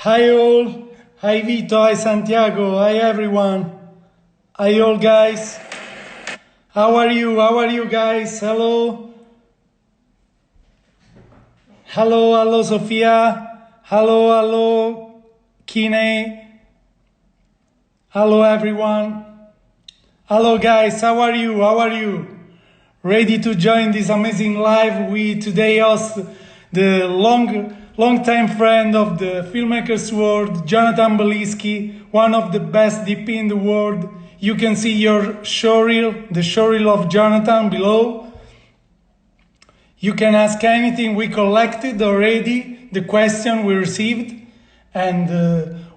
Hi all, hi Vito, hi Santiago, hi everyone, hi all guys. How are you? How are you guys? Hello, hello, Sofia. Hello, Kine. Hello, everyone. Hello, guys. How are you? How are you? Ready to join this amazing live? We today host the long time friend of the filmmakers world, Jonathan Belinski, one of the best DP in the world. You can see your showreel, the showreel of Jonathan below. You can ask anything. We collected already the question we received, and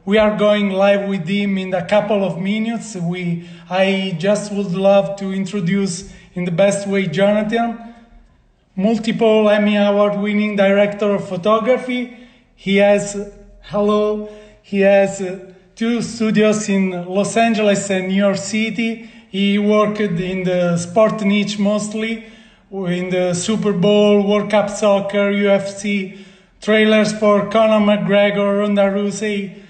we are going live with him in a couple of minutes. I just would love to introduce in the best way Jonathan, multiple Emmy Award winning director of photography. He has two studios in Los Angeles and New York City. He worked in the sport niche mostly, in the Super Bowl, World Cup Soccer, UFC, trailers for Conor McGregor, Ronda Rousey,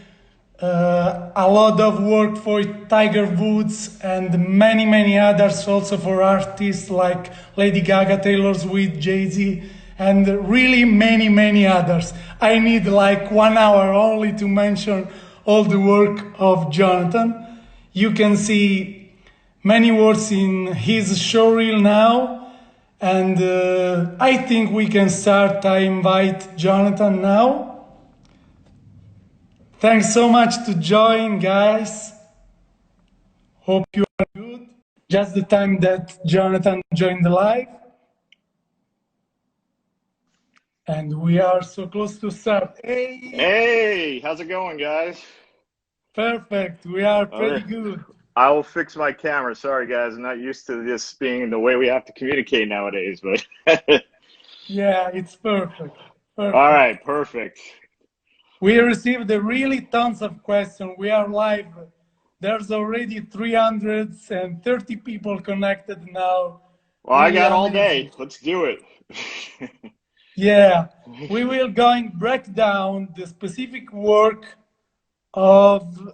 a lot of work for Tiger Woods and many others, also for artists like Lady Gaga, Taylor Swift, Jay-Z, and really many others. I need like 1 hour only to mention all the work of Jonathan. You can see many words in his showreel now. And I think we can start. I invite Jonathan now. Thanks so much to join, guys. Hope you are good. Just the time that Jonathan joined the live. And we are so close to start. Hey, how's it going, guys? Perfect. We are All pretty right. good. I will fix my camera. Sorry, guys. I'm not used to this being the way we have to communicate nowadays, but Yeah, it's perfect. all Perfect. right, perfect. We received really tons of questions. We are live. There's already 330 people connected now. Well, I Really got all amazing. day. Let's do it. Yeah, we will going break down the specific work of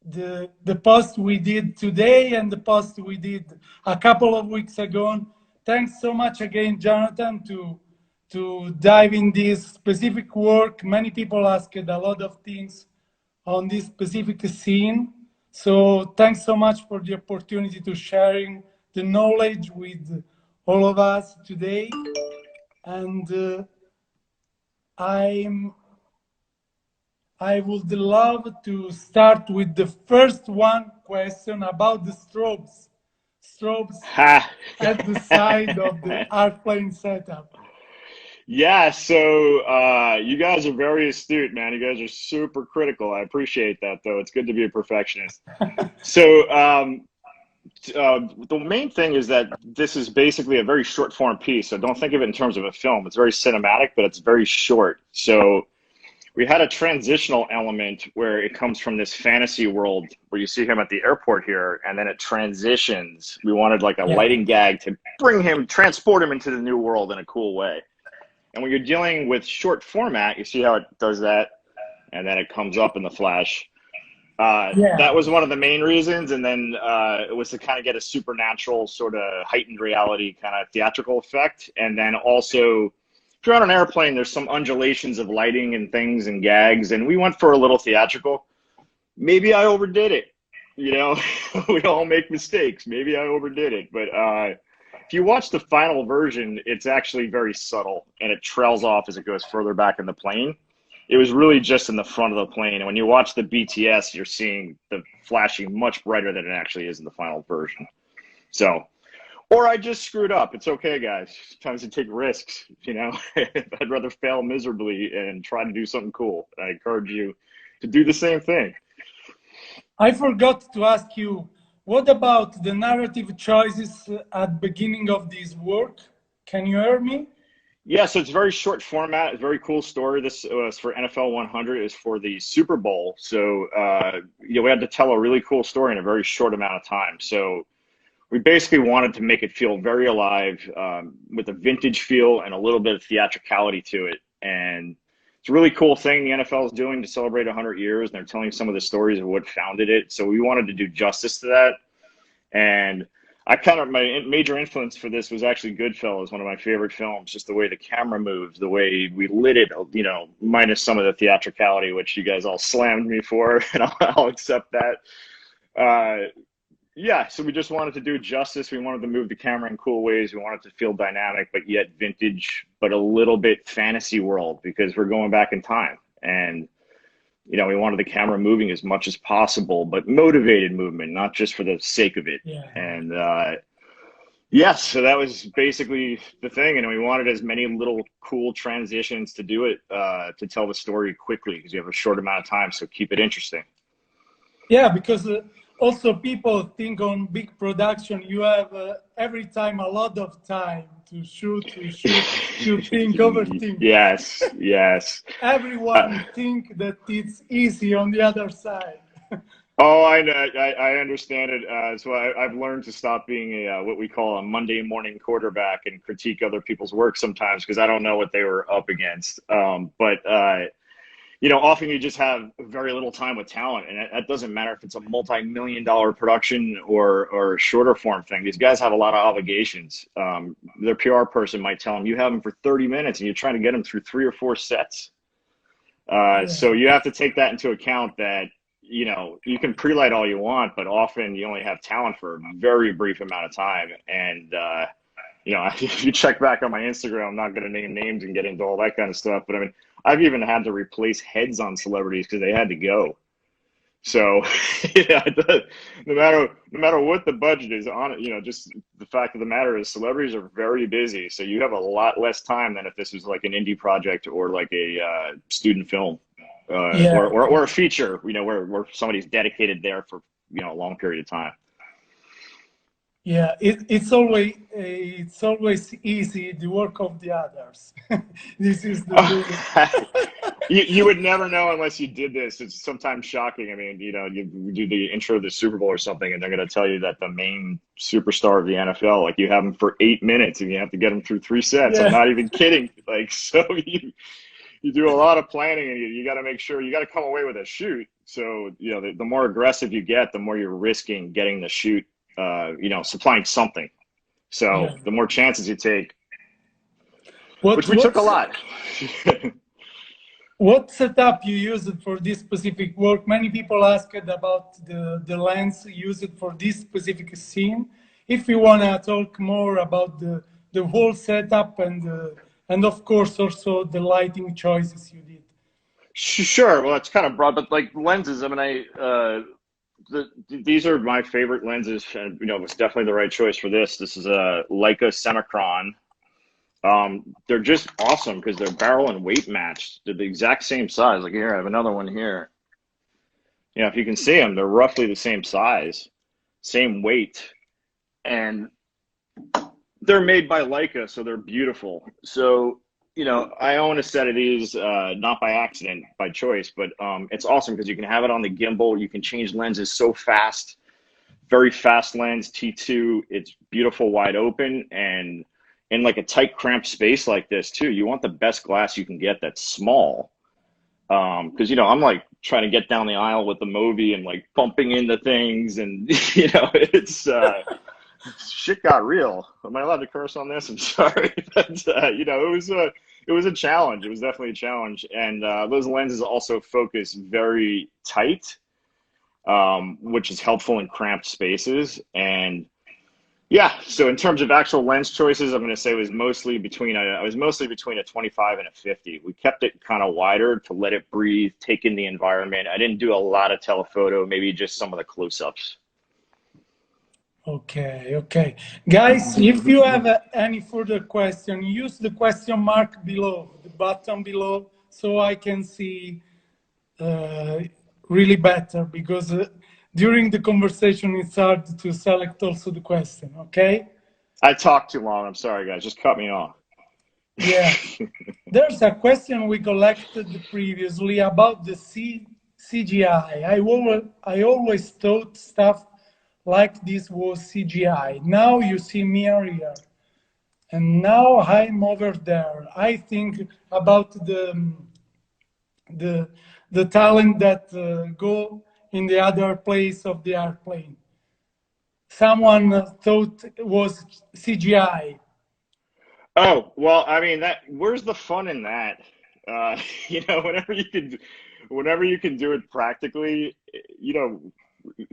the post we did today and the post we did a couple of weeks ago. Thanks so much again, Jonathan, to dive in this specific work. Many people asked a lot of things on this specific scene. So thanks so much for the opportunity to sharing the knowledge with all of us today. And I would love to start with the first one question about the strobes. Strobes Ha. at the side of the airplane setup. Yeah, so you guys are very astute, man. You guys are super critical. I appreciate that, though. It's good to be a perfectionist. So the main thing is that this is basically a very short form piece. So don't think of it in terms of a film. It's very cinematic, but it's very short. So we had a transitional element where it comes from this fantasy world where you see him at the airport here, and then it transitions. We wanted like a Yeah. lighting gag to bring him, transport him into the new world in a cool way. And when you're dealing with short format, you see how it does that, and then it comes up in the flash. Yeah. That was one of the main reasons, and then it was to kind of get a supernatural sort of heightened reality kind of theatrical effect. And then also, if you're on an airplane, there's some undulations of lighting and things and gags, and we went for a little theatrical. Maybe I overdid it, you know. We all make mistakes. Maybe I overdid it, but if you watch the final version, it's actually very subtle, and it trails off as it goes further back in the plane. It was really just in the front of the plane. And when you watch the BTS, you're seeing the flashing much brighter than it actually is in the final version. So, or I just screwed up. It's okay, guys. Sometimes you take risks, you know. I'd rather fail miserably and try to do something cool. I encourage you to do the same thing. I forgot to ask you, what about the narrative choices at beginning of this work? Can you hear me? Yeah, so it's very short format. It's a very cool story. This was for NFL 100. Is for the Super Bowl. So we had to tell a really cool story in a very short amount of time. So we basically wanted to make it feel very alive, with a vintage feel and a little bit of theatricality to it. And it's a really cool thing the NFL is doing to celebrate 100 years, and they're telling some of the stories of what founded it. So we wanted to do justice to that. And my major influence for this was actually Goodfellas, one of my favorite films, just the way the camera moves, the way we lit it, you know, minus some of the theatricality, which you guys all slammed me for, and I'll accept that. Yeah, so we just wanted to do justice. We wanted to move the camera in cool ways. We wanted to feel dynamic, but yet vintage, but a little bit fantasy world, because we're going back in time. And, you know, we wanted the camera moving as much as possible, but motivated movement, not just for the sake of it. Yeah. And yes, so that was basically the thing. And we wanted as many little cool transitions to do it, to tell the story quickly, because you have a short amount of time. So keep it interesting. Yeah, because also people think on big production, you have every time a lot of time to shoot, to think, overthink. Yes, yes. Everyone think that it's easy on the other side. Oh, I know. I understand it. So I've learned to stop being what we call a Monday morning quarterback and critique other people's work sometimes, because I don't know what they were up against. You know, often you just have very little time with talent, and that doesn't matter if it's a multi-million-dollar production or a shorter form thing. These guys have a lot of obligations. Their PR person might tell them, you have them for 30 minutes and you're trying to get them through 3 or 4 sets. So you have to take that into account, that, you know, you can pre-light all you want, but often you only have talent for a very brief amount of time. And, you know, if you check back on my Instagram, I'm not going to name names and get into all that kind of stuff, but I mean, I've even had to replace heads on celebrities because they had to go. So, yeah, no matter what the budget is on it, you know, just the fact of the matter is celebrities are very busy. So you have a lot less time than if this was like an indie project or like a student film, or a feature, you know, where somebody's dedicated there for, you know, a long period of time. Yeah, it's always easy, the work of the others. This is the you would never know unless you did this. It's sometimes shocking. I mean, you know, you do the intro of the Super Bowl or something, and they're going to tell you that the main superstar of the NFL, like, you have him for 8 minutes and you have to get him through 3 sets. Yeah. I'm not even kidding. Like, so you do a lot of planning, and you got to make sure you got to come away with a shoot. So, you know, the more aggressive you get, the more you're risking getting the shoot, you know, supplying something. So the more chances you take, which we took a lot. What setup you used for this specific work? Many people asked about the lens used for this specific scene. If you want to talk more about the whole setup and of course also the lighting choices you did. Sure. Well, it's kind of broad, but like lenses, I mean, these are my favorite lenses, and, you know, it's definitely the right choice for this. This is a Leica Semicron. They're just awesome because they're barrel and weight matched. They're the exact same size. Like, here, I have another one here. You know, if you can see them, they're roughly the same size, same weight, and they're made by Leica, so they're beautiful. So, you know, I own a set of these, not by accident, by choice, but it's awesome because you can have it on the gimbal. You can change lenses so fast, very fast lens, T2. It's beautiful, wide open, and in like a tight, cramped space like this too, you want the best glass you can get that's small. Because, you know, I'm like trying to get down the aisle with the Movi and like bumping into things, and, you know, it's shit got real. Am I allowed to curse on this? I'm sorry, but you know, it was a challenge. It was definitely a challenge, and those lenses also focus very tight, which is helpful in cramped spaces. And yeah, so in terms of actual lens choices, I'm going to say it was mostly between I was mostly between a 25 and a 50. We kept it kind of wider to let it breathe, take in the environment. I didn't do a lot of telephoto, maybe just some of the close-ups. Okay. Guys, if you have any further question, use the question mark below, the button below, so I can see really better, because during the conversation, it's hard to select also the question, okay? I talked too long. I'm sorry, guys. Just cut me off. Yeah. There's a question we collected previously about the CGI. I always thought stuff like this was CGI. Now you see me here, and now I'm over there. I think about the the talent that go in the other place of the airplane. Someone thought it was CGI. Oh, well, I mean that where's the fun in that? Whenever you can do it practically, you know,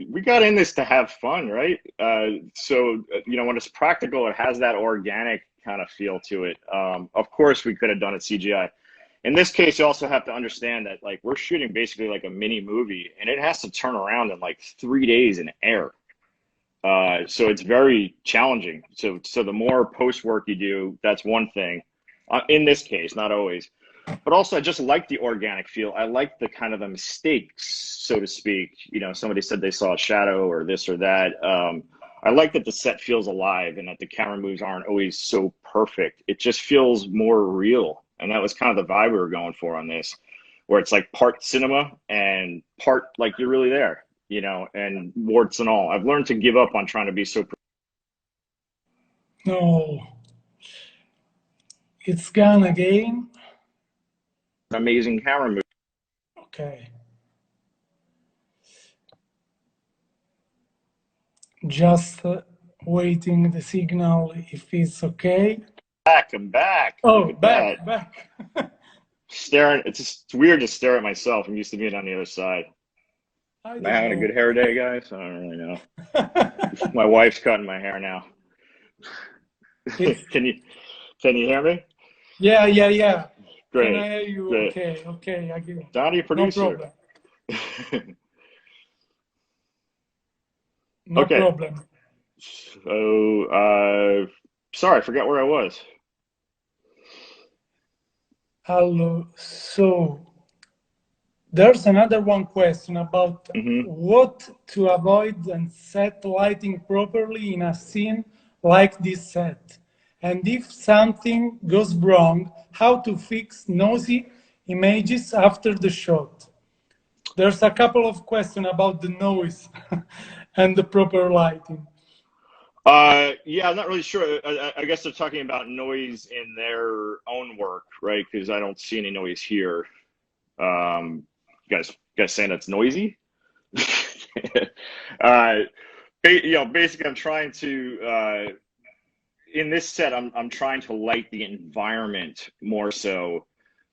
we got in this to have fun, right? When it's practical, it has that organic kind of feel to it. Of course, we could have done it CGI. In this case, you also have to understand that like we're shooting basically like a mini movie, and it has to turn around in like 3 days in air. So it's very challenging. So the more post work you do, that's one thing. In this case, not always, but also I just like the organic feel. I like the kind of the mistakes, so to speak. You know, somebody said they saw a shadow or this or that. I like that the set feels alive and that the camera moves aren't always so perfect. It just feels more real, and that was kind of the vibe we were going for on this, where it's like part cinema and part like you're really there. You know, and warts and all. I've learned to give up on trying to be so No, it's gone again. amazing camera move. Okay. Just waiting the signal if it's okay. I'm back. Oh, Look at back, that. back. Staring. It's weird to stare at myself. I'm used to being on the other side. Am I having a good hair day, guys? I don't really know. My wife's cutting my hair now. Can you hear me? Yeah. Great. Can I hear you? Great. Okay, I get it. Donnie, producer. No problem. No Okay. problem. So, sorry, I forgot where I was. Hello. So there's another one question about what to avoid and set lighting properly in a scene like this set. And if something goes wrong, how to fix noisy images after the shot. There's a couple of questions about the noise and the proper lighting. Yeah, I'm not really sure. I guess they're talking about noise in their own work, right? Because I don't see any noise here. You guys saying that's noisy? Basically, I'm trying to in this set, I'm trying to light the environment more so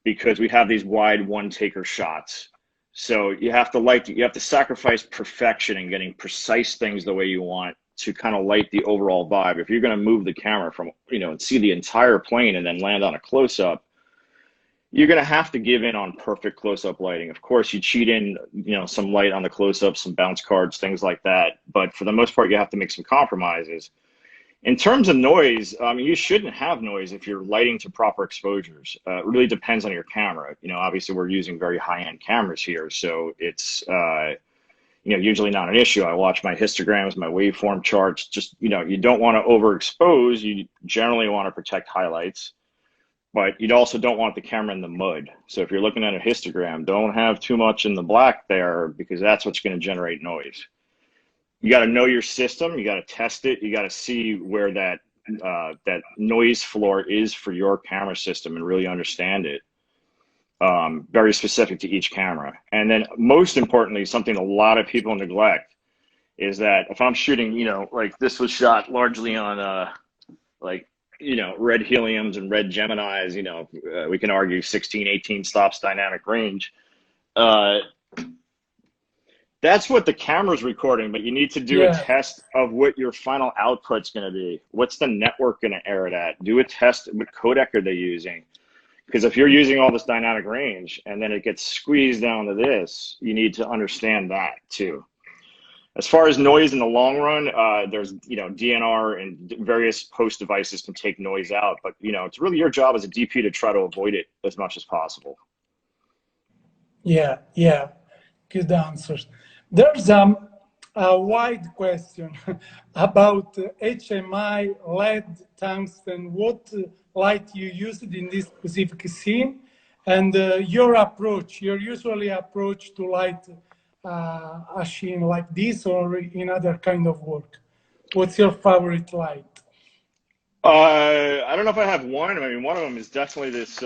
because we have these wide one-taker shots. So you have to sacrifice perfection and getting precise things the way you want to kind of light the overall vibe. If you're going to move the camera from, and see the entire plane and then land on a close-up, you're going to have to give in on perfect close-up lighting. Of course, you cheat in, some light on the close-up, some bounce cards, things like that. But for the most part, you have to make some compromises. In terms of noise, you shouldn't have noise if you're lighting to proper exposures. It really depends on your camera. Obviously, we're using very high-end cameras here, so it's usually not an issue. I watch my histograms, my waveform charts. Just you don't want to overexpose. You generally want to protect highlights. But you also don't want the camera in the mud. So if you're looking at a histogram, don't have too much in the black there because that's what's going to generate noise. You got to know your system. You got to test it. You got to see where that noise floor is for your camera system and really understand it. Very specific to each camera. And then most importantly, something a lot of people neglect is that if I'm shooting, like this was shot largely on red heliums and red Geminis, we can argue 16, 18 stops dynamic range. That's what the camera's recording, but you need to do a test of what your final output's going to be. What's the network going to air it at? Do a test. What codec are they using? Because if you're using all this dynamic range and then it gets squeezed down to this, you need to understand that too. As far as noise in the long run, there's DNR and various post devices can take noise out, but it's really your job as a DP to try to avoid it as much as possible. Yeah, good answers. There's a wide question about HMI, LED, tungsten. What light you used in this specific scene, and your usually approach to light a scene like this or in other kind of work. What's your favorite light? I don't know if I have one. I mean, one of them is definitely this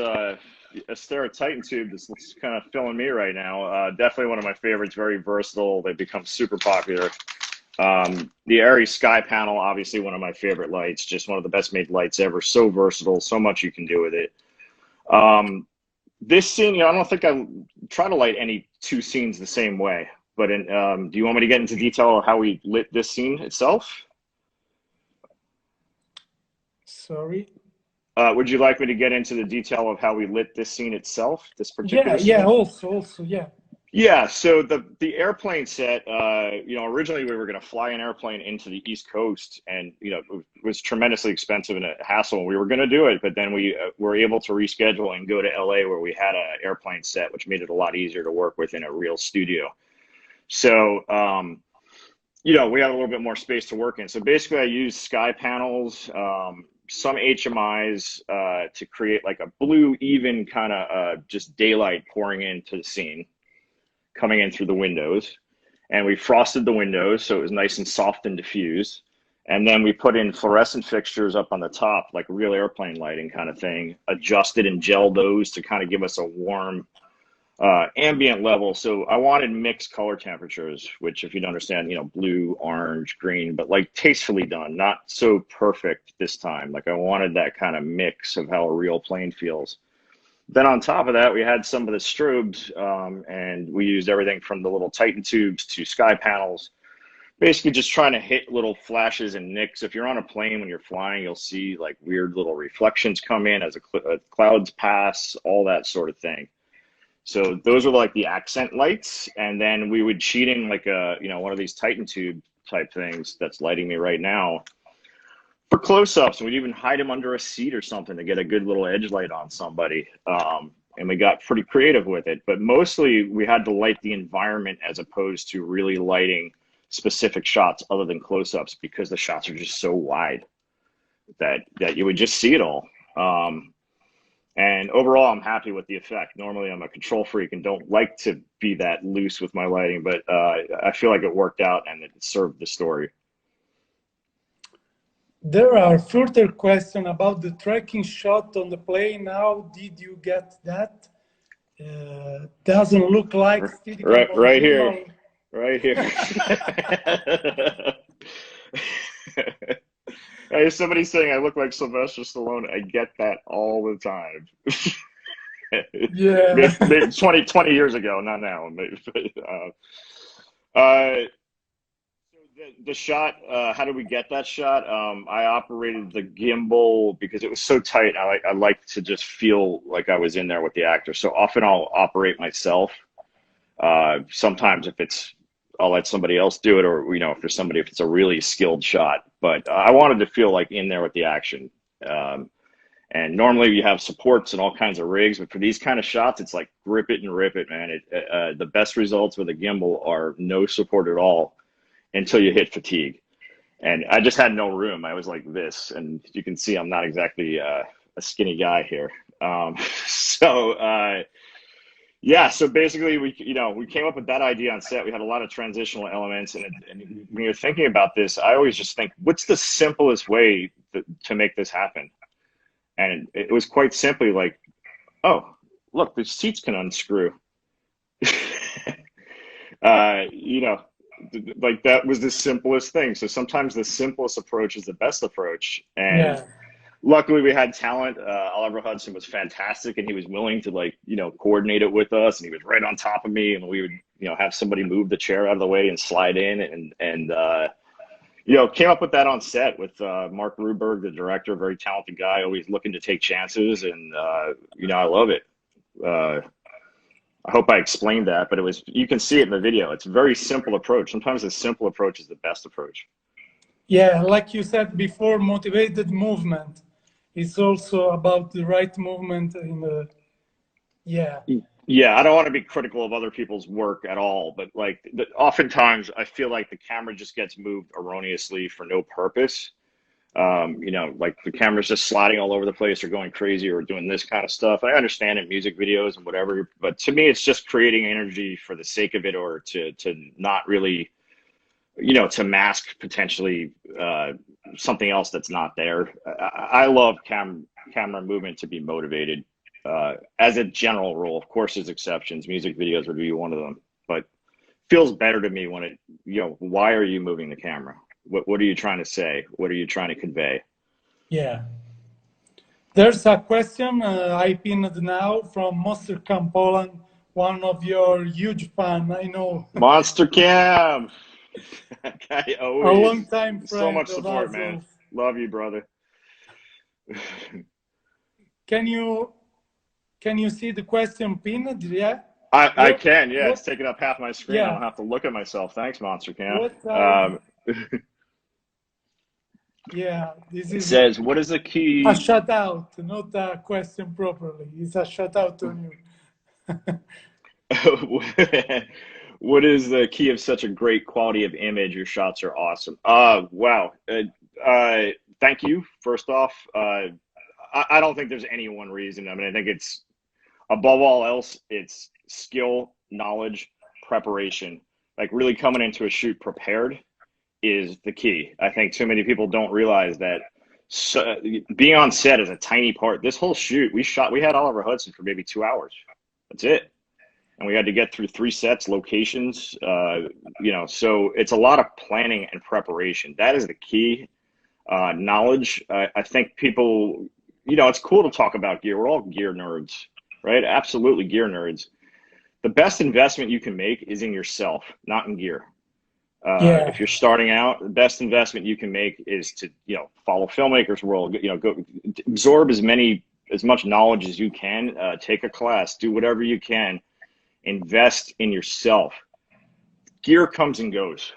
Astera Titan tube that's kind of filling me right now. Definitely one of my favorites. Very versatile. They've become super popular. The Aries Sky Panel, obviously one of my favorite lights. Just one of the best made lights ever. So versatile. So much you can do with it. This scene, I don't think I try to light any two scenes the same way. But do you want me to get into detail of how we lit this scene itself? Sorry. Would you like me to get into the detail of how we lit this scene itself? This particular scene? Yeah. Also, yeah. Yeah. So the airplane set, originally we were going to fly an airplane into the East Coast, and it was tremendously expensive and a hassle. And we were going to do it, but then we were able to reschedule and go to LA, where we had an airplane set, which made it a lot easier to work with in a real studio. So, we had a little bit more space to work in. So basically, I used sky panels, some HMIs to create like a blue, even kind of just daylight pouring into the scene, coming in through the windows. And we frosted the windows so it was nice and soft and diffused. And then we put in fluorescent fixtures up on the top, like real airplane lighting kind of thing, adjusted and gelled those to kind of give us a warm ambient level. So I wanted mixed color temperatures, which, if you don't understand, blue, orange, green, but like tastefully done, not so perfect this time. Like I wanted that kind of mix of how a real plane feels. Then on top of that, we had some of the strobes, and we used everything from the little Titan tubes to sky panels, basically just trying to hit little flashes and nicks. If you're on a plane when you're flying, you'll see like weird little reflections come in as clouds pass, all that sort of thing. So those are like the accent lights, and then we would cheat in like one of these Titan tube type things that's lighting me right now for close-ups. We'd even hide them under a seat or something to get a good little edge light on somebody. And we got pretty creative with it, but mostly we had to light the environment as opposed to really lighting specific shots other than close-ups, because the shots are just so wide that you would just see it all. And overall, I'm happy with the effect. Normally, I'm a control freak and don't like to be that loose with my lighting, but I feel like it worked out and it served the story. There are further questions about the tracking shot on the plane. How did you get that? Doesn't look like right here. Right here. Somebody's saying I look like Sylvester Stallone. I get that all the time. Yeah. Maybe 20 years ago, not now. The shot, how did we get that shot? I operated the gimbal because it was so tight. I like to just feel like I was in there with the actor. So often I'll operate myself. Sometimes I'll let somebody else do it, or if it's a really skilled shot. But I wanted to feel like in there with the action. And normally you have supports and all kinds of rigs, but for these kind of shots, it's like grip it and rip it, man. The best results with a gimbal are no support at all until you hit fatigue. And I just had no room. I was like this, and you can see I'm not exactly a skinny guy here. Yeah, so basically we came up with that idea on set. We had a lot of transitional elements, and when you're thinking about this, I always just think, what's the simplest way to make this happen? And it was quite simply like, oh, look, the seats can unscrew. Like that was the simplest thing. So sometimes the simplest approach is the best approach. And yeah. Luckily, we had talent. Oliver Hudson was fantastic, and he was willing to coordinate it with us. And he was right on top of me, and we would have somebody move the chair out of the way and slide in, and came up with that on set with Mark Ruberg, the director, very talented guy, always looking to take chances, and I love it. I hope I explained that, but you can see it in the video. It's a very simple approach. Sometimes the simple approach is the best approach. Yeah, like you said before, motivated movement. It's also about the right movement Yeah, I don't want to be critical of other people's work at all, but oftentimes I feel like the camera just gets moved erroneously for no purpose. Like the camera's just sliding all over the place or going crazy or doing this kind of stuff. I understand in music videos and whatever, but to me, it's just creating energy for the sake of it, or to not really, to mask potentially something else that's not there. I love camera movement to be motivated. as a general rule. Of course, there's exceptions. Music videos would be one of them, but feels better to me when it, why are you moving the camera? What are you trying to say? What are you trying to convey? Yeah. There's a question I pinned now from Monster Cam Poland, one of your huge fan, I know. Monster Cam! Guy A always, long time friend so much of support, us. man. Love you, brother. Can you see the question pinned? Yeah. I can, yeah. What, It's taking up half my screen. yeah. I don't have to look at myself. Thanks, Monster Cam. Yeah, this It is says, what is the key? a shout out, not a question properly. It's a shout out on you. What is the key of such a great quality of image? Your shots are awesome. Wow. Thank you, first off. I don't think there's any one reason. I mean, I think it's, above all else, it's skill, knowledge, preparation. Like really coming into a shoot prepared is the key. I think too many people don't realize that being on set is a tiny part. This whole shoot, we had Oliver Hudson for maybe 2 hours. That's it. And we had to get through 3 sets, locations, so it's a lot of planning and preparation. That is the key. Knowledge. I think people, it's cool to talk about gear. We're all gear nerds, right? Absolutely gear nerds. The best investment you can make is in yourself, not in gear. If you're starting out, the best investment you can make is to, follow Filmmakersworld, go absorb as much knowledge as you can, take a class, do whatever you can, invest in yourself. Gear comes and goes.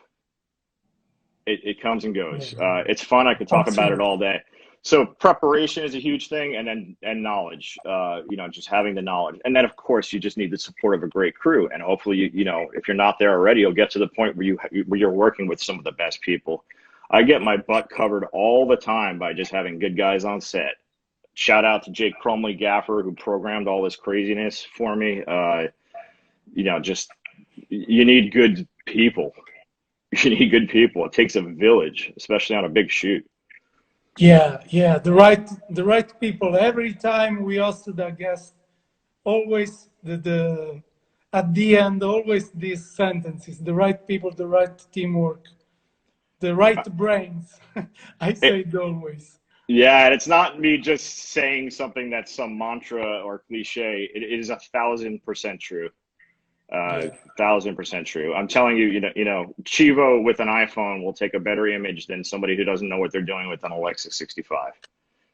It comes and goes. It's fun. I could talk about it all day. So preparation is a huge thing, and knowledge, just having the knowledge. And then of course you just need the support of a great crew. And hopefully, if you're not there already, you'll get to the point where you're working with some of the best people. I get my butt covered all the time by just having good guys on set. Shout out to Jake Crumley Gaffer, who programmed all this craziness for me. You need good people. You need good people. It takes a village, especially on a big shoot. Yeah, the right people. Every time we hosted a guest, always at the end, always these sentences: the right people, the right teamwork, the right brains. I say it always. Yeah, and it's not me just saying something that's some mantra or cliche. It is 1,000% true. 1,000% true. I'm telling you, Chivo with an iPhone will take a better image than somebody who doesn't know what they're doing with an Alexa 65.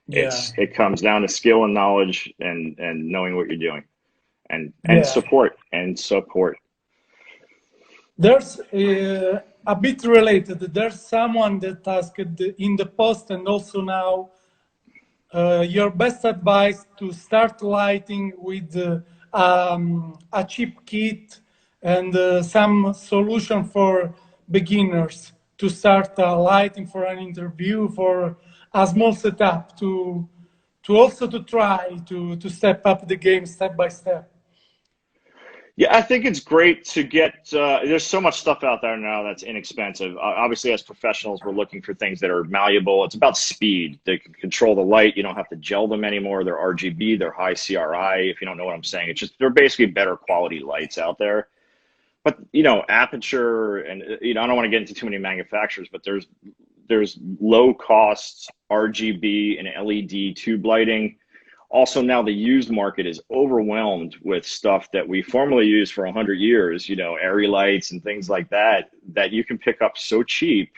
It comes down to skill and knowledge and knowing what you're doing, and support. There's a bit related. There's someone that asked in the post and also now your best advice to start lighting with a cheap kit and some solution for beginners to start lighting for an interview, for a small setup to try to step up the game step by step. Yeah, I think it's great to get, there's so much stuff out there now that's inexpensive. Obviously, as professionals, we're looking for things that are malleable. It's about speed. They can control the light. You don't have to gel them anymore. They're RGB, they're high CRI, if you don't know what I'm saying. It's just, they're basically better quality lights out there. But, Aperture, and, I don't want to get into too many manufacturers, but there's low cost RGB and LED tube lighting. Also, now the used market is overwhelmed with stuff that we formerly used for 100 years, airy lights and things like that you can pick up so cheap.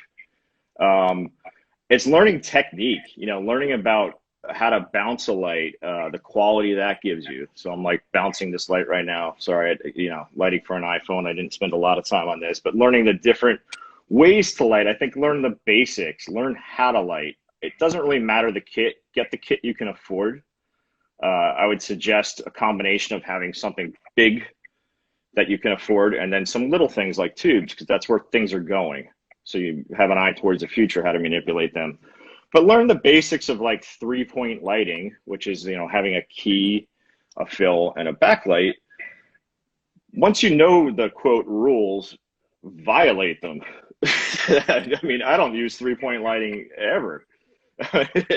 It's learning technique, learning about how to bounce a light, the quality that gives you. So I'm like bouncing this light right now. Sorry, lighting for an iPhone. I didn't spend a lot of time on this, but learning the different ways to light. I think learn the basics, learn how to light. It doesn't really matter the kit. Get the kit you can afford. I would suggest a combination of having something big that you can afford and then some little things like tubes, because that's where things are going. So you have an eye towards the future, how to manipulate them. But learn the basics of like 3-point lighting, which is, having a key, a fill, and a backlight. Once you know the quote rules, violate them. I mean, I don't use 3-point lighting ever.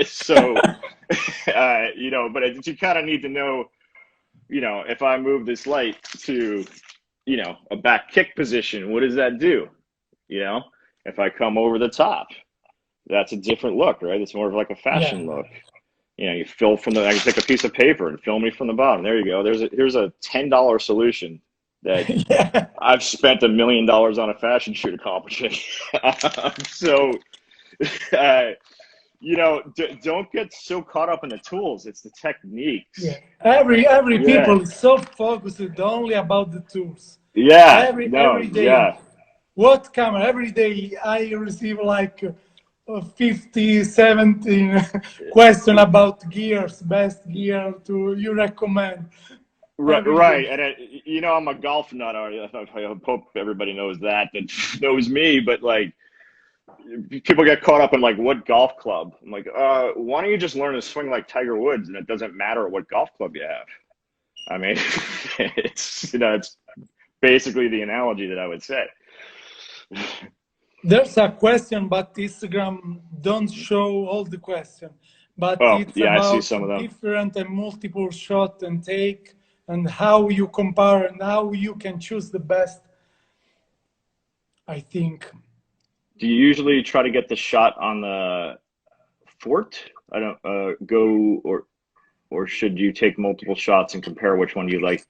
So, but you kind of need to know if I move this light to, a back kick position, what does that do? If I come over the top, that's a different look, right? It's more of like a fashion look. You fill from I can take a piece of paper and fill me from the bottom. There you go. Here's a $10 solution that I've spent $1 million on a fashion shoot accomplishing. So, don't get so caught up in the tools. It's the techniques. Yeah. Every people is so focused only about the tools. Yeah. Every day. Yeah. What camera? Every day I receive like 50, 17 question about gears, best gear you recommend. Right. And I'm a golf nut. I hope everybody knows that knows me, but like, people get caught up in like, what golf club? I'm like, why don't you just learn to swing like Tiger Woods, and it doesn't matter what golf club you have. I mean, it's basically the analogy that I would say. There's a question, but Instagram don't show all the question. But it's about I see some of them. Different and multiple shot and take, and how you compare and how you can choose the best, I think. Do you usually try to get the shot on the fort? I don't go or should you take multiple shots and compare which one you like?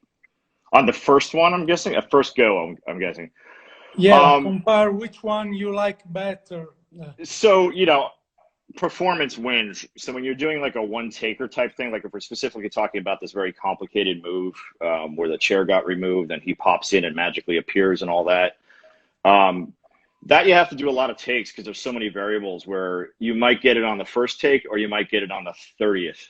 On the first one, I'm guessing? At first go, I'm guessing. Yeah, compare which one you like better. So, performance wins. So when you're doing like a one-taker type thing, like if we're specifically talking about this very complicated move where the chair got removed and he pops in and magically appears and all that, that you have to do a lot of takes because there's so many variables where you might get it on the first take or you might get it on the 30th.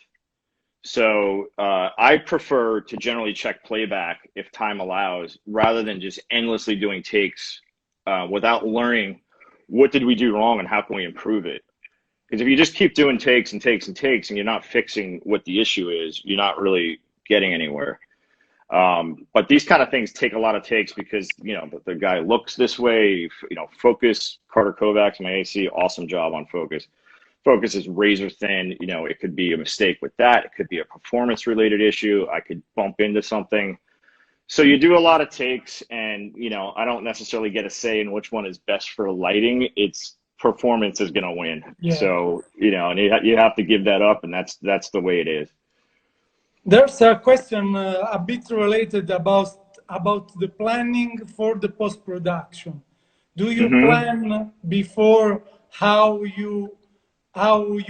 So I prefer to generally check playback if time allows, rather than just endlessly doing takes without learning what did we do wrong and how can we improve it. Because if you just keep doing takes and takes and takes and you're not fixing what the issue is, you're not really getting anywhere. But these kind of things take a lot of takes because, the guy looks this way, focus, Carter Kovacs, my AC, awesome job on focus. Focus is razor thin. It could be a mistake with that. It could be a performance related issue. I could bump into something. So you do a lot of takes and, I don't necessarily get a say in which one is best for lighting. It's performance is going to win. Yeah. So, and you have to give that up, and that's the way it is. There's a question a bit related about the planning for the post-production. Do you plan before how you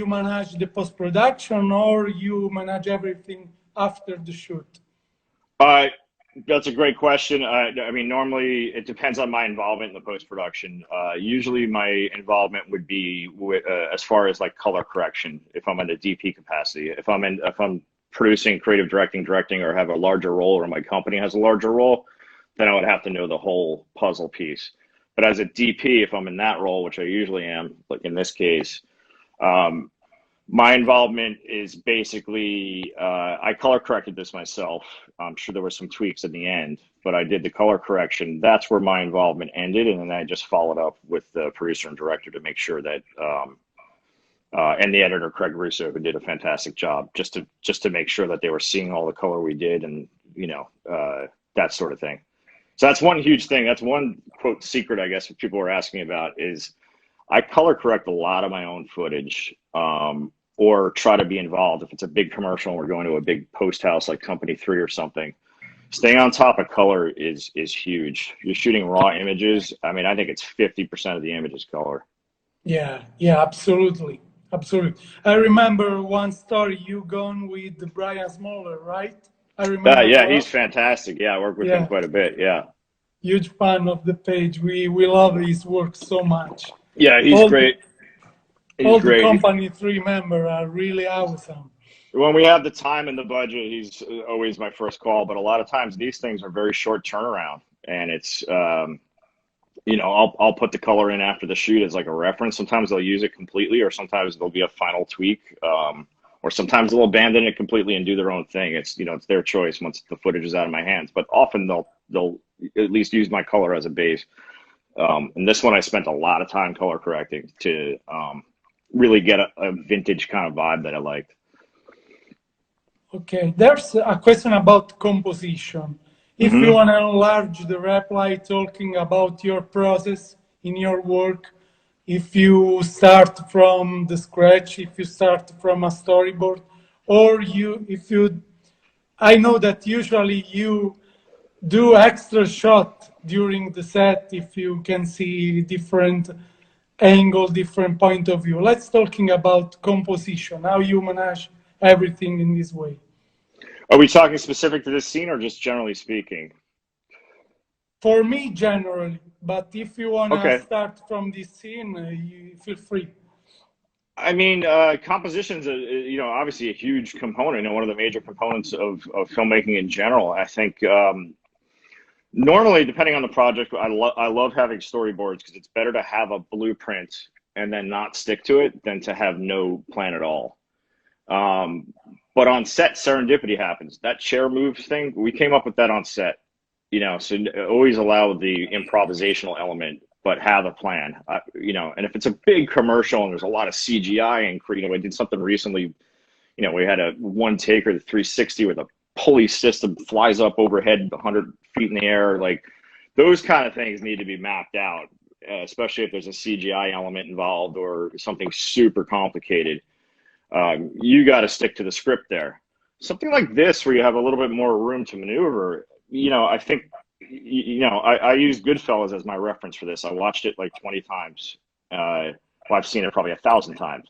manage the post-production, or you manage everything after the shoot? That's a great question. I mean, normally it depends on my involvement in the post-production. Usually my involvement would be as far as like color correction, if I'm in a DP capacity. If I'm producing, creative directing, or have a larger role, or my company has a larger role, then I would have to know the whole puzzle piece. But as a DP, if I'm in that role, which I usually am, like in this case, my involvement is basically, I color corrected this myself. I'm sure there were some tweaks in the end, but I did the color correction. That's where my involvement ended. And then I just followed up with the producer and director to make sure that, and the editor, Craig Russo, who did a fantastic job just to make sure that they were seeing all the color we did and, that sort of thing. So that's one huge thing. That's one quote secret, I guess, what people were asking about is I color correct a lot of my own footage, or try to be involved. If it's a big commercial and we're going to a big post house like Company 3 or something, staying on top of color is huge. You're shooting raw images. I mean, I think it's 50% of the image is color. Yeah, absolutely. Absolutely. I remember one story you gone with Brian Smoller, right? I remember. Yeah, he's fantastic. Yeah, I work with him quite a bit. Yeah. Huge fan of the page. We love his work so much. Yeah, he's great. All the Company 3 members are really awesome. When we have the time and the budget, he's always my first call. But a lot of times these things are very short turnaround. And it's, I'll put the color in after the shoot as like a reference. Sometimes they'll use it completely, or sometimes there'll be a final tweak. Or sometimes they'll abandon it completely and do their own thing. It's, it's their choice once the footage is out of my hands. But often they'll at least use my color as a base. And this one I spent a lot of time color correcting to really get a vintage kind of vibe that I liked. Okay, there's a question about composition. If you Hmm. want to enlarge the reply talking about your process in your work, if you start from the scratch, if you start from a storyboard, or if you, I know that usually you do extra shot during the set if you can see different angle, different point of view. Let's talking about composition, how you manage everything in this way. Are we talking specific to this scene or just generally speaking? For me, generally, but if you wanna Okay. start from this scene, you feel free. I mean, composition's obviously a huge component and one of the major components of filmmaking in general. I think normally, depending on the project, I love having storyboards because it's better to have a blueprint and then not stick to it than to have no plan at all. Um, but on set, serendipity happens. That chair moves thing, we came up with that on set. So always allow the improvisational element, but have a plan. And if it's a big commercial and there's a lot of CGI and we did something recently. We had a one taker, the 360 with a pulley system flies up overhead 100 feet in the air. Like those kind of things need to be mapped out, especially if there's a CGI element involved or something super complicated. You got to stick to the script there. Something like this, where you have a little bit more room to maneuver, I think, I use Goodfellas as my reference for this. I watched it like 20 times. I've seen it probably 1,000 times.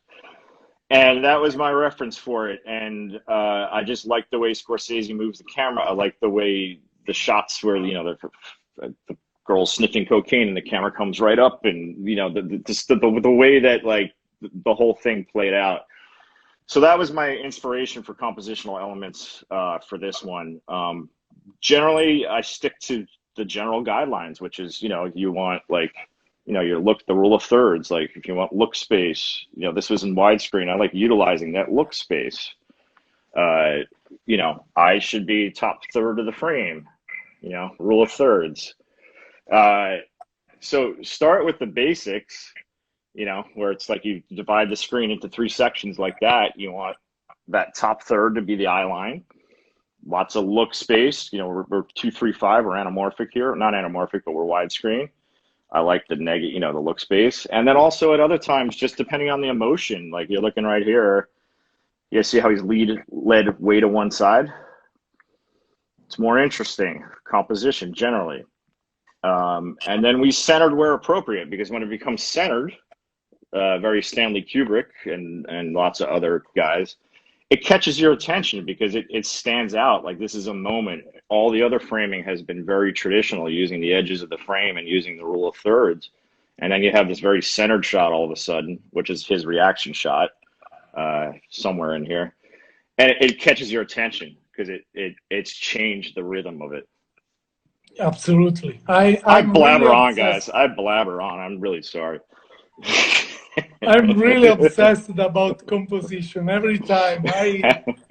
And that was my reference for it. And I just like the way Scorsese moves the camera. I like the way the shots where, the girl's sniffing cocaine and the camera comes right up. And, the way that like the whole thing played out. So that was my inspiration for compositional elements for this one. Generally, I stick to the general guidelines, which is, you want like, your look, the rule of thirds. Like if you want look space, this was in widescreen. I like utilizing that look space. I should be top third of the frame, rule of thirds. So start with the basics, where it's like you divide the screen into 3 sections like that. You want that top third to be the eye line. Lots of look space. We're 235. We're anamorphic here. Not anamorphic, but we're widescrreen. I like the negative, the look space. And then also at other times, just depending on the emotion, like you're looking right here, you see how he's led way to one side? It's more interesting composition generally. And then we centered where appropriate, because when it becomes centered, very Stanley Kubrick and lots of other guys, it catches your attention because it stands out. Like this is a moment. All the other framing has been very traditional, using the edges of the frame and using the rule of thirds. And then you have this very centered shot all of a sudden, which is his reaction shot somewhere in here. And it catches your attention because it's changed the rhythm of it. Absolutely. I I'm really blabber on, obsessed. guys. I blabber on. I'm really sorry. I'm really obsessed about composition every time.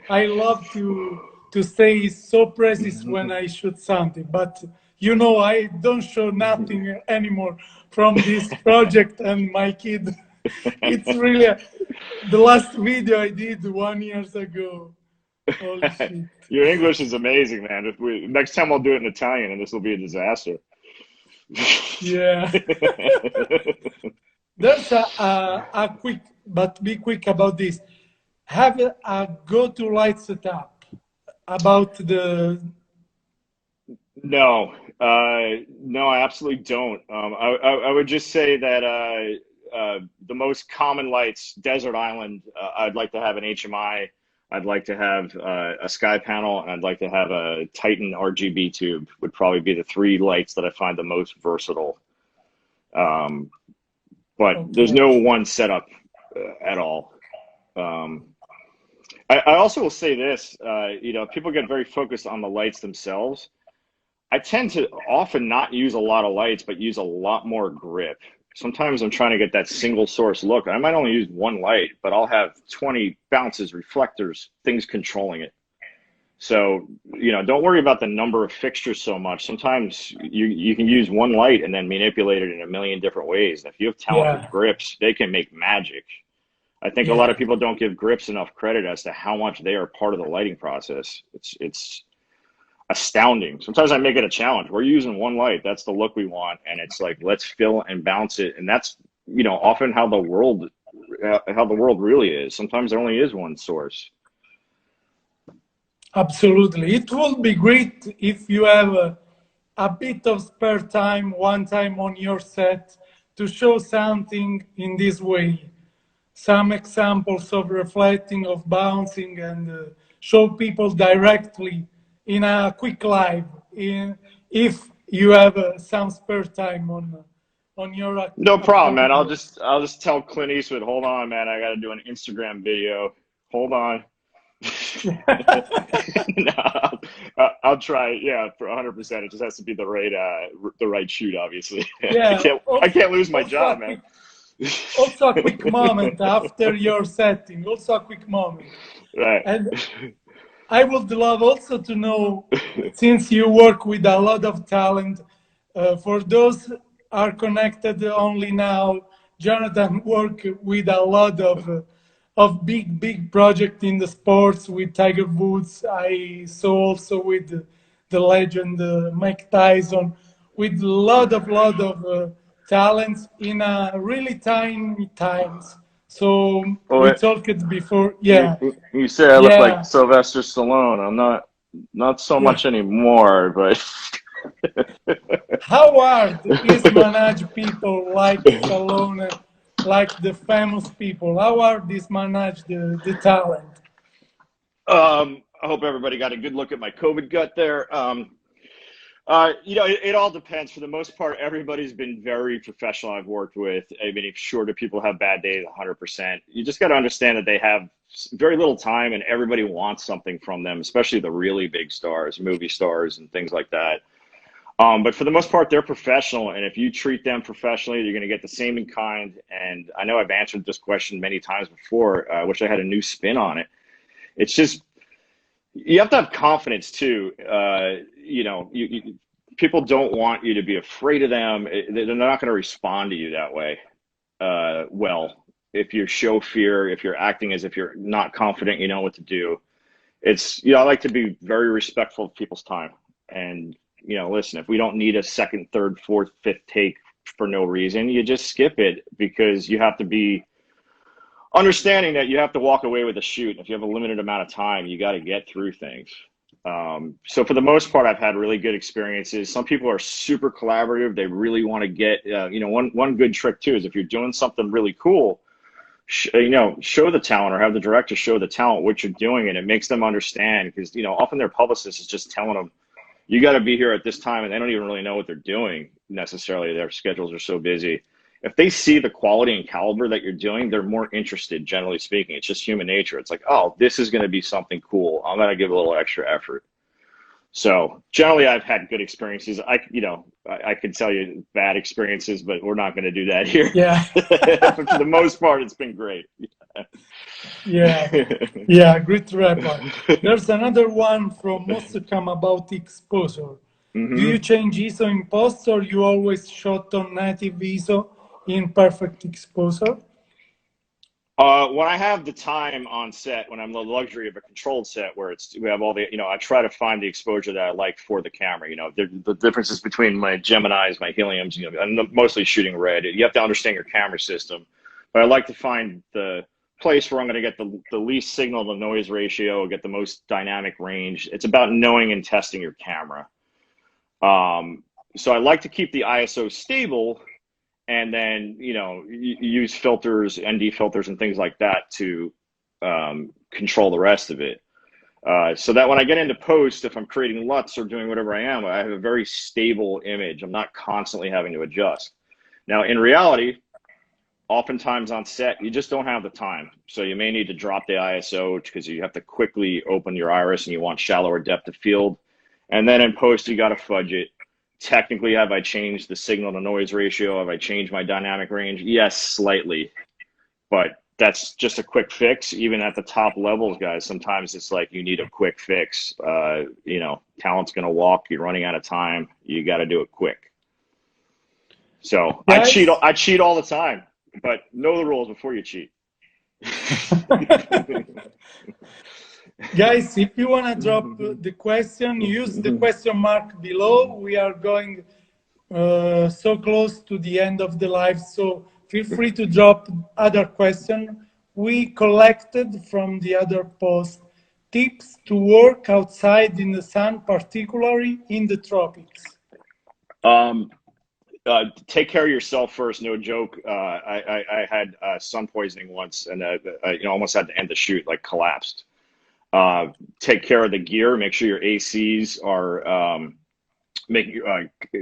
I love to stay so precise when I shoot something, but I don't show nothing anymore from this project and my kid. It's really the last video I did 1 year ago. Holy shit. Your English is amazing, man. Next time I'll do it in Italian, and this will be a disaster. Yeah. There's a quick, but be quick about this. Have a go-to light setup about the. No, I absolutely don't. I would just say that the most common lights, desert island. I'd like to have an HMI. I'd like to have a sky panel, and I'd like to have a Titan RGB tube. Would probably be the 3 lights that I find the most versatile. But there's Okay. no one setup at all. I also will say this, people get very focused on the lights themselves. I tend to often not use a lot of lights, but use a lot more grip. Sometimes I'm trying to get that single source look. I might only use 1 light, but I'll have 20 bounces, reflectors, things controlling it. So, don't worry about the number of fixtures so much. Sometimes you can use 1 light and then manipulate it in a million different ways. If you have talented Yeah. grips, they can make magic. I think a lot of people don't give grips enough credit as to how much they are part of the lighting process. It's astounding. Sometimes I make it a challenge. We're using one light. That's the look we want. And it's like, let's fill and bounce it. And that's, you know, often how the world really is. Sometimes there only is one source. Absolutely. It would be great if you have a bit of spare time, one time on your set, to show something in this way. Some examples of reflecting, of bouncing, and show people directly in a quick live. If you have some spare time on your No problem, man. I'll activity. just tell Clint Eastwood, hold on, man. I got to do an Instagram video. Hold on. No, I'll try. Yeah, for 100%. It just has to be the right shoot, obviously. Yeah. I can't lose my job, man. Also a quick moment after your setting. Also a quick moment. Right. And I would love also to know, since you work with a lot of talent, for those are connected only now, Jonathan worked with a lot of big project in the sports with Tiger Woods. I saw also with the legend Mike Tyson, with lot of talents in a really tiny times. So we Well, talked before. you, Yeah, you say I look like yeah, Sylvester Stallone. I'm not so yeah. much anymore, but How hard is manage people like Stallone, like the famous people? How hard is manage the talent? I hope everybody got a good look at my COVID gut there. You know, it all depends. For the most part, everybody's been very professional I've worked with. I mean, sure, do people have bad days? 100%. You just got to understand that they have very little time and everybody wants something from them, especially the really big stars, movie stars and things like that. But for the most part, they're professional. And if you treat them professionally, you're going to get the same in kind. And I know I've answered this question many times before. I wish I had a new spin on it. It's just, you have to have confidence too. You know, people don't want you to be afraid of them. They're not going to respond to you that way. Well, if you show fear, if you're acting as if you're not confident, you know what to do. It's, you know, I like to be very respectful of people's time. And, you know, listen, if we don't need a second, third, fourth, fifth take for no reason, you just skip it, because you have to be understanding that you have to walk away with a shoot. If you have a limited amount of time, you got to get through things. So for the most part, I've had really good experiences. Some people are super collaborative. They really want to get, you know, one good trick too is if you're doing something really cool, you know, show the talent or have the director show the talent what you're doing, and it makes them understand, because, you know, often their publicist is just telling them, you got to be here at this time, and they don't even really know what they're doing necessarily. Their schedules are so busy. If they see the quality and caliber that you're doing, they're more interested, generally speaking. It's just human nature. It's like, oh, this is going to be something cool. I'm going to give a little extra effort. So generally, I've had good experiences. I could tell you bad experiences, but we're not going to do that here. Yeah. But for the most part, it's been great. Yeah, great reply. There's another one from Moscom about exposure. Do you change ISO in post, or you always shot on native ISO in perfect exposure? When I have the time on set, when I'm the luxury of a controlled set where we have all the, you know, I try to find the exposure that I like for the camera. You know, the differences between my Geminis, my Heliums, you know, I'm mostly shooting red. You have to understand your camera system, but I like to find the place where I'm going to get the least signal to noise ratio, get the most dynamic range. It's about knowing and testing your camera. So I like to keep the ISO stable, and then, you know, use filters, ND filters and things like that to control the rest of it. So that when I get into post, if I'm creating LUTs or doing whatever I am, I have a very stable image. I'm not constantly having to adjust. Now, in reality, oftentimes on set, you just don't have the time. So you may need to drop the ISO because you have to quickly open your iris and you want shallower depth of field. And then in post, you got to fudge it. Technically, have I changed the signal to noise ratio? Have I changed my dynamic range? Yes, slightly, but that's just a quick fix. Even at the top levels, guys, sometimes it's like you need a quick fix. You know, talent's going to walk. You're running out of time. You got to do it quick. So I cheat all the time, but know the rules before you cheat. Guys, if you want to drop the question, use the question mark below. We are going so close to the end of the live, so feel free to drop other question. We collected from the other post tips to work outside in the sun, particularly in the tropics. Take care of yourself first. No joke. I had sun poisoning once, and almost had to end the shoot, like collapsed. Take care of the gear. Make sure your ACs are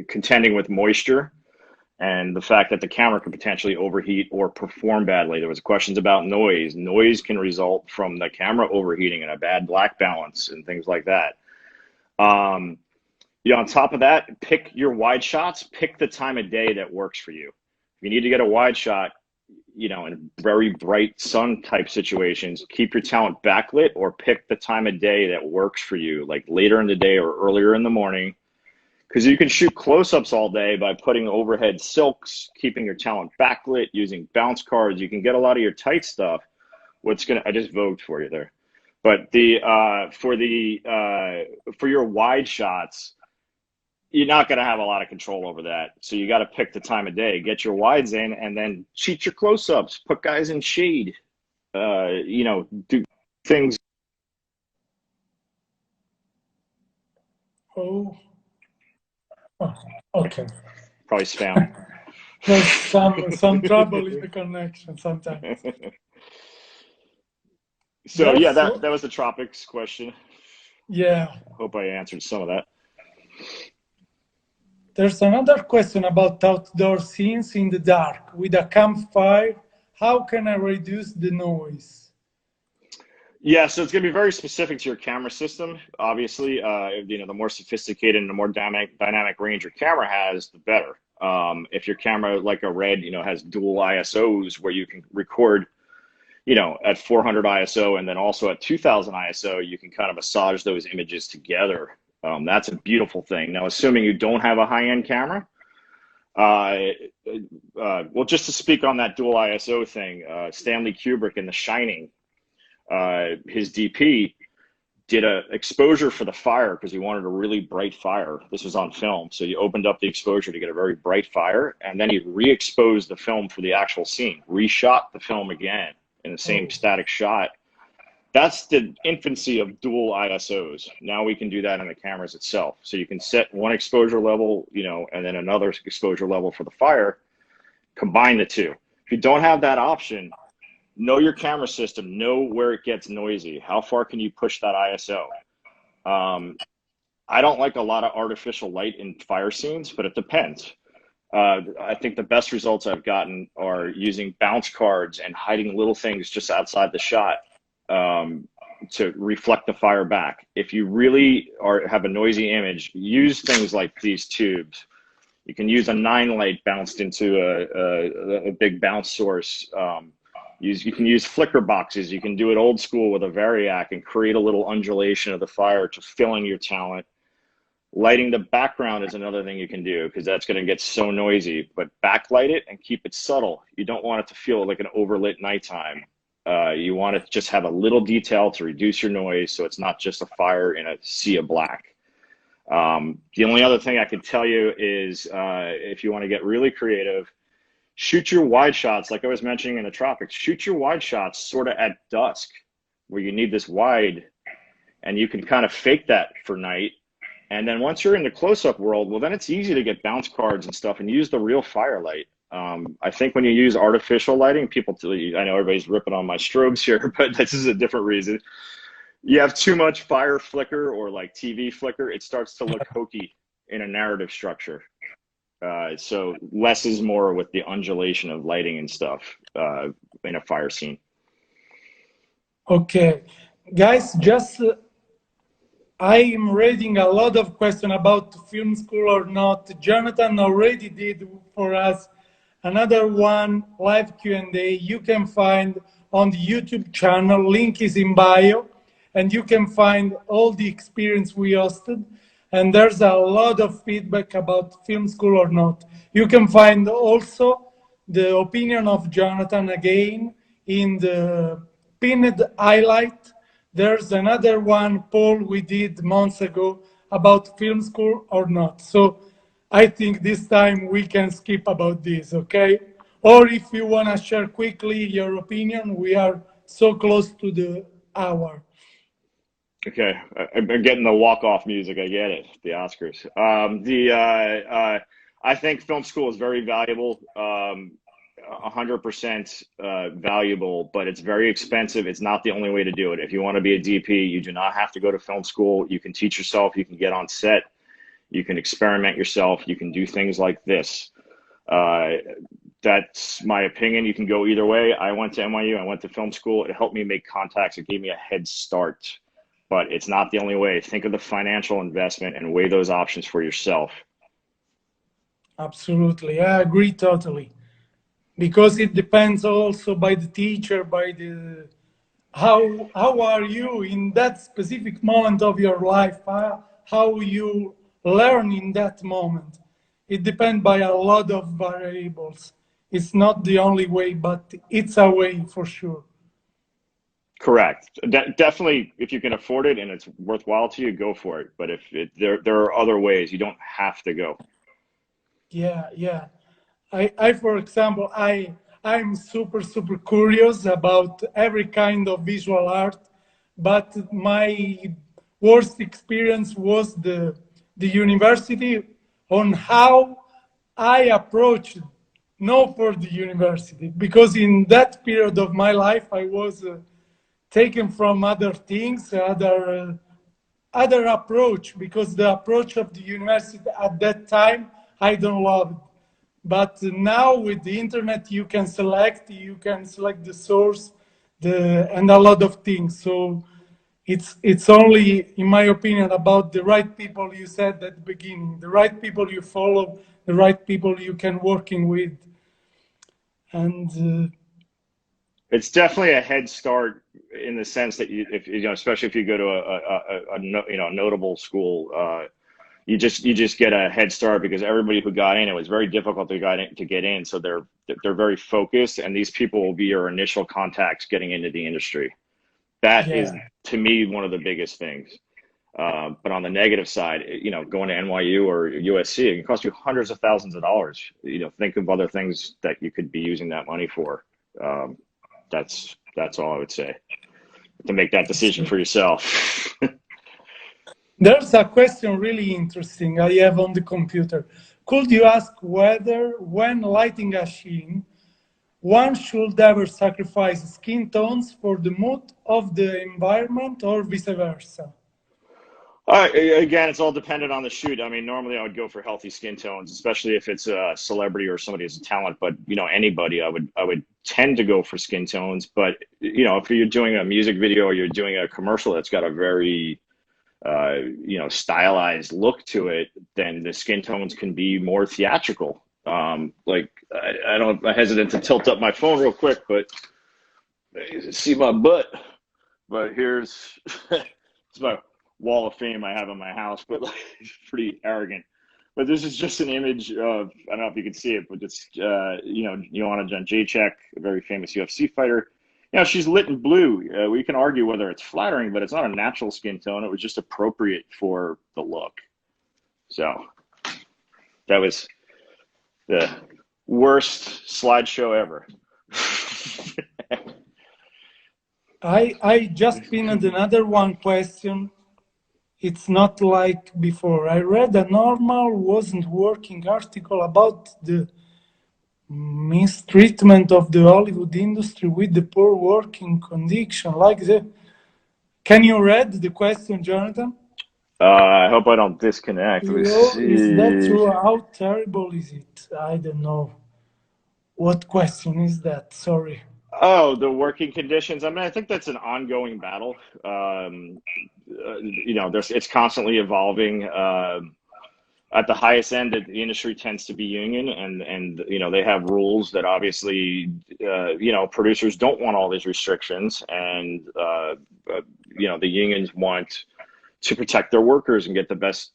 contending with moisture, and the fact that the camera could potentially overheat or perform badly. There was questions about noise. Noise can result from the camera overheating and a bad black balance and things like that. On top of that, pick your wide shots. Pick the time of day that works for you. If you need to get a wide shot, in very bright sun type situations, keep your talent backlit or pick the time of day that works for you, like later in the day or earlier in the morning. Because you can shoot close-ups all day by putting overhead silks, keeping your talent backlit, using bounce cards. You can get a lot of your tight stuff. I just vogued for you there. But for your wide shots, you're not going to have a lot of control over that. So you got to pick the time of day, get your wides in, and then cheat your close-ups, put guys in shade, do things. Oh, okay. Probably spam. There's some trouble in the connection sometimes. So yeah, that was the tropics question. Yeah. Hope I answered some of that. There's another question about outdoor scenes in the dark with a campfire. How can I reduce the noise? Yeah, so it's going to be very specific to your camera system. Obviously, the more sophisticated and the more dynamic range your camera has, the better. If your camera, like a Red, has dual ISOs where you can record, at 400 ISO and then also at 2000 ISO, you can kind of massage those images together. That's a beautiful thing. Now, assuming you don't have a high-end camera, well, just to speak on that dual ISO thing, Stanley Kubrick in The Shining, his DP did a exposure for the fire because he wanted a really bright fire. This was on film, so you opened up the exposure to get a very bright fire, and then he re-exposed the film for the actual scene, reshot the film again in the same static shot. That's the infancy of dual ISOs. Now we can do that on the cameras itself. So you can set one exposure level, and then another exposure level for the fire, combine the two. If you don't have that option, know your camera system, know where it gets noisy. How far can you push that ISO? I don't like a lot of artificial light in fire scenes, but it depends. I think the best results I've gotten are using bounce cards and hiding little things just outside the shot to reflect the fire back. If you really have a noisy image, use things like these tubes. You can use a 9 light bounced into a big bounce source. You can use flicker boxes. You can do it old school with a Variac and create a little undulation of the fire to fill in your talent. Lighting the background is another thing you can do because that's going to get so noisy, but backlight it and keep it subtle. You don't want it to feel like an overlit nighttime. You want to just have a little detail to reduce your noise so it's not just a fire in a sea of black. The only other thing I could tell you is if you want to get really creative, shoot your wide shots, like I was mentioning in the tropics, shoot your wide shots sort of at dusk where you need this wide, and you can kind of fake that for night. And then once you're in the close-up world, well, then it's easy to get bounce cards and stuff and use the real firelight. I think when you use artificial lighting, I know everybody's ripping on my strobes here, but this is a different reason. You have too much fire flicker or like TV flicker, it starts to look hokey in a narrative structure. So less is more with the undulation of lighting and stuff in a fire scene. Okay, guys, I am reading a lot of questions about film school or not. Jonathan already did for us another one live Q&A you can find on the YouTube channel. Link is in bio, and you can find all the experience we hosted. And there's a lot of feedback about film school or not. You can find also the opinion of Jonathan again in the pinned highlight. There's another one poll we did months ago about film school or not. So I think this time we can skip about this, okay? Or if you want to share quickly your opinion, we are so close to the hour. Okay, I'm getting the walk-off music. I get it. The Oscars. I think film school is very valuable, 100% valuable, but it's very expensive. It's not the only way to do it. If you want to be a DP, you do not have to go to film school. You can teach yourself. You can get on set. You can experiment yourself. You can do things like this. That's my opinion. You can go either way. I went to NYU. I went to film school. It helped me make contacts. It gave me a head start. But it's not the only way. Think of the financial investment and weigh those options for yourself. Absolutely, I agree totally. Because it depends also by the teacher, by the how are you in that specific moment of your life, how you learn in that moment. It depends by a lot of variables. It's not the only way, but it's a way for sure. Correct. Definitely, if you can afford it and it's worthwhile to you, go for it. But there are other ways. You don't have to go. Yeah. For example, I'm super curious about every kind of visual art, but my worst experience was the university on how I approached no for the university, because in that period of my life I was taken from other things, other approach, because the approach of the university at that time I don't love it. But now with the internet you can select the source, and a lot of things. So it's only, in my opinion, about the right people. You said at the beginning, the right people you follow, the right people you can working with. And It's definitely a head start in the sense that if especially if you go to a notable school, you just get a head start because everybody who got in, it was very difficult to get in. So they're very focused, and these people will be your initial contacts getting into the industry. That is, to me, one of the biggest things. But on the negative side, going to NYU or USC, it can cost you hundreds of thousands of dollars. Think of other things that you could be using that money for. That's all I would say, to make that decision for yourself. there's a question really interesting I have on the computer. Could you ask whether, when lighting a scene, one should ever sacrifice skin tones for the mood of the environment or vice versa? Again, it's all dependent on the shoot. I mean, normally I would go for healthy skin tones, especially if it's a celebrity or somebody who's a talent. But anybody, I would tend to go for skin tones. But if you're doing a music video or you're doing a commercial that's got a very stylized look to it, then the skin tones can be more theatrical. I'm hesitant to tilt up my phone real quick, but you see my butt. But here's it's my wall of fame I have in my house, but it's pretty arrogant. But this is just an image of, I don't know if you can see it, but it's Joanna Jędrzejczyk, a very famous UFC fighter. She's lit in blue. We can argue whether it's flattering, but it's not a natural skin tone. It was just appropriate for the look. So that was the worst slideshow ever. I just pinned another one question. It's not like before. I read a normal wasn't working article about the mistreatment of the Hollywood industry with the poor working condition. Can you read the question, Jonathan? I hope I don't disconnect. Is that true? How terrible is it? I don't know. What question is that? Sorry. Oh, the working conditions. I mean, I think that's an ongoing battle. It's constantly evolving. At the highest end, the industry tends to be union, and they have rules that obviously producers don't want all these restrictions, and the unions want to protect their workers and get the best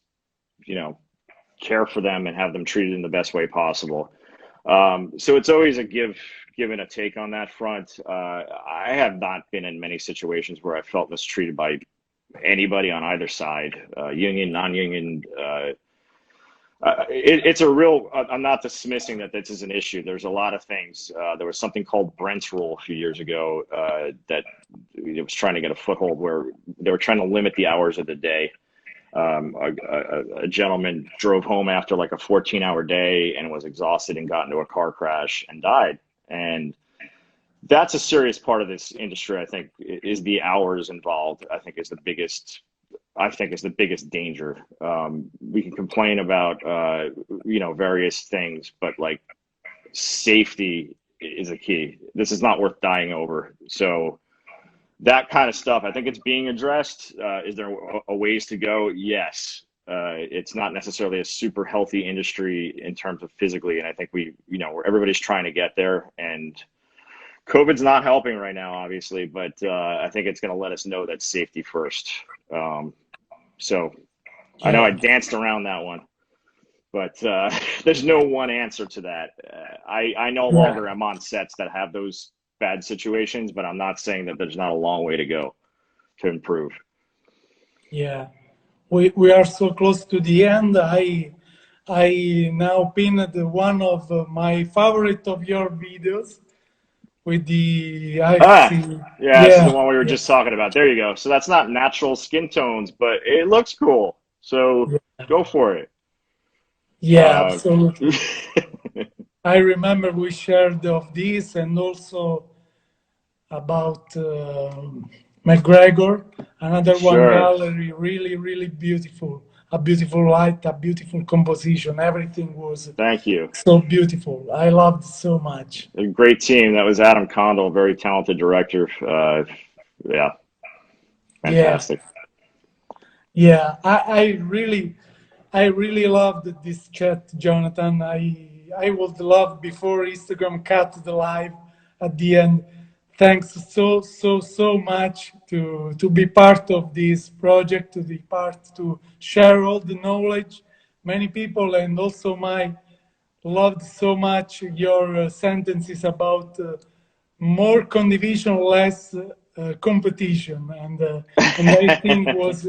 care for them and have them treated in the best way possible. So it's always a give and a take on that front. I have not been in many situations where I felt mistreated by anybody on either side, union, non-union. It's a real, I'm not dismissing that this is an issue. There's a lot of things. There was something called Brent's rule a few years ago that it was trying to get a foothold, where they were trying to limit the hours of the day. A gentleman drove home after like a 14-hour day and was exhausted and got into a car crash and died. And that's a serious part of this industry, I think, is the hours involved. I think is the biggest danger. We can complain about various things, but like safety is a key. This is not worth dying over. So that kind of stuff, I think it's being addressed. Is there a ways to go? Yes. It's not necessarily a super healthy industry in terms of physically, and I think everybody's trying to get there. And COVID's not helping right now, obviously, but I think it's going to let us know that safety first. So I know I danced around that one, but there's no one answer to that. I no longer am on sets that have those bad situations, but I'm not saying that there's not a long way to go to improve. Yeah, we are so close to the end. I now pinned one of my favorite of your videos with the this is the one we were just talking about. There you go. So that's not natural skin tones, but it looks cool. So go for it. Yeah, absolutely. I remember we shared of this, and also about McGregor, another one gallery, really, really beautiful. A beautiful light, a beautiful composition. Everything was so beautiful. I loved it so much. A great team. That was Adam Condell, very talented director. Fantastic. Yeah, I really loved this chat, Jonathan. I would love, before Instagram cut the live at the end. Thanks so much to be part of this project, to share all the knowledge. Many people, and also loved so much your sentences about more condivision, less competition, and I think was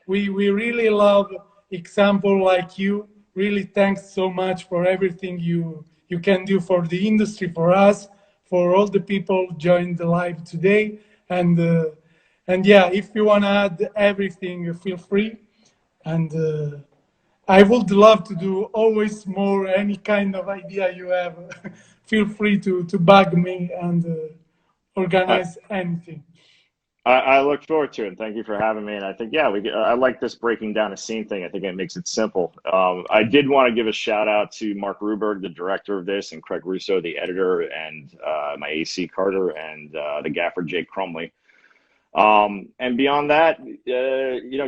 we really love example like you. Really, thanks so much for everything you can do for the industry, for us, for all the people joined the live today. And if you want to add everything, feel free. And I would love to do always more, any kind of idea you have. Feel free to bug me and organize anything. I look forward to it. Thank you for having me. And I think, I like this breaking down a scene thing. I think it makes it simple. I did want to give a shout out to Mark Ruberg, the director of this, and Craig Russo, the editor, and my AC Carter, and the gaffer, Jake Crumley. And beyond that,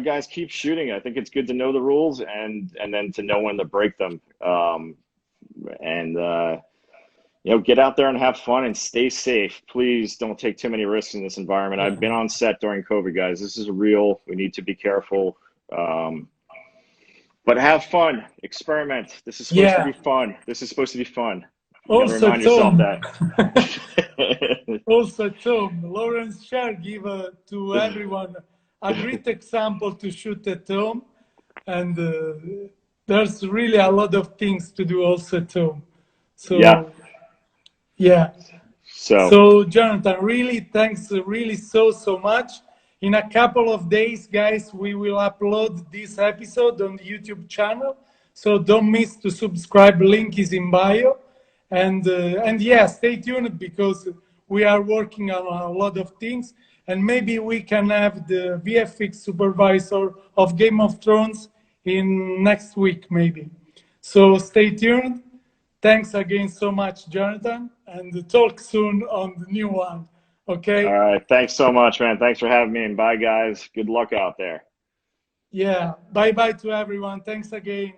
guys, keep shooting. I think it's good to know the rules and then to know when to break them. Get out there and have fun and stay safe. Please don't take too many risks in this environment. I've been on set during COVID, guys. This is real. We need to be careful. But have fun. Experiment. This is supposed to be fun. This is supposed to be fun. Also, remind yourself that. Also, Tom, Lawrence Sher give to everyone a great example to shoot at home. And there's really a lot of things to do also at home. So, So, Jonathan, really, thanks really so much. In a couple of days, guys, we will upload this episode on the YouTube channel. So don't miss to subscribe. Link is in bio. And stay tuned, because we are working on a lot of things. And maybe we can have the VFX supervisor of Game of Thrones in next week, maybe. So stay tuned. Thanks again so much, Jonathan, and talk soon on the new one. Okay? All right. Thanks so much, man. Thanks for having me, and bye, guys. Good luck out there. Yeah. Bye-bye to everyone. Thanks again.